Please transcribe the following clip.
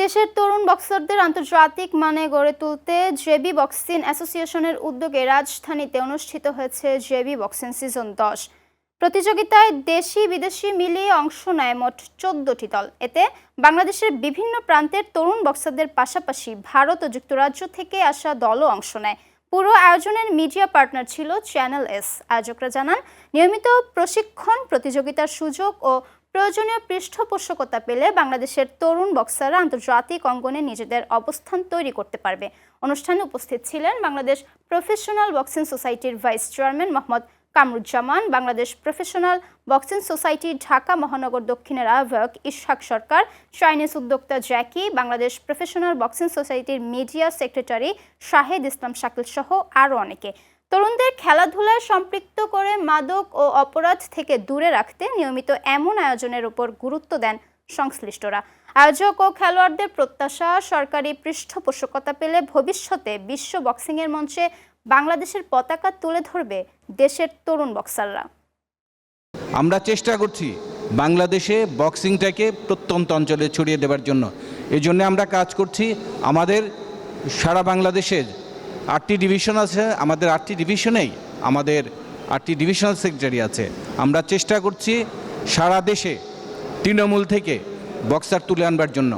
দেশের তরুণ বক্সারদের আন্তর্জাতিক মানে গড়ে তুলতে জেবি বক্সিং অ্যাসোসিয়েশনের উদ্যোগে রাজধানীতে অনুষ্ঠিত হয়েছে জেবি বক্সিং সিজন 10। প্রতিযোগিতায় দেশি বিদেশি মিলিয়ে অংশ নেয় মোট 14টি দল। এতে বাংলাদেশের বিভিন্ন প্রান্তের তরুণ বক্সারদের পাশাপাশি ভারত ও যুক্তরাজ্য থেকে আসা দলও অংশ নেয়। পুরো আয়োজনের মিডিয়া পার্টনার ছিল চ্যানেল এস। আয়োজকরা জানান, নিয়মিত প্রশিক্ষণ, প্রতিযোগিতার সুযোগ ও প্রয়োজনীয় পৃষ্ঠপোষকতা পেলে বাংলাদেশের তরুণ বক্সাররা আন্তর্জাতিক অঙ্গনে নিজেদের অবস্থান তৈরি করতে পারবে। অনুষ্ঠানে উপস্থিত ছিলেন বাংলাদেশ প্রফেশনাল বক্সিং সোসাইটির vice chairman Mohammad Kamruzzaman, Bangladesh professional boxing society Dhaka মহানগর দক্ষিণের আহ্বায়ক ইসহাক সরকার, চাইনিজ উদ্যোক্তা জ্যাকি, বাংলাদেশ প্রফেশনাল বক্সিং সোসাইটির মিডিয়া সেক্রেটারি শাহেদ ইসলাম শাকিল সহ আরও অনেকে। তরুণদের খেলাধুলায় সম্পৃক্ত করে মাদক ও অপরাধ থেকে দূরে রাখতে নিয়মিত এমন আয়োজনের উপর গুরুত্ব দেন সংশ্লিষ্টরা। আয়োজক ও খেলোয়াড়দের প্রত্যাশা, সরকারি পৃষ্ঠপোষকতা পেলে ভবিষ্যতে বিশ্ব বক্সিংয়ের মঞ্চে বাংলাদেশের পতাকা তুলে ধরবে দেশের তরুণ বক্সাররা। আমরা চেষ্টা করছি বাংলাদেশে বক্সিংটাকে প্রত্যন্ত অঞ্চলে ছড়িয়ে দেওয়ার জন্য। এই জন্য আমরা কাজ করছি। আমাদের সারা বাংলাদেশের 8টি ডিভিশন আছে, আমাদের 8টি ডিভিশনেই আমাদের 8টি ডিভিশনাল সেক্রেটারি আছে। আমরা চেষ্টা করছি সারা দেশে তৃণমূল থেকে বক্সার তুলে আনবার জন্য।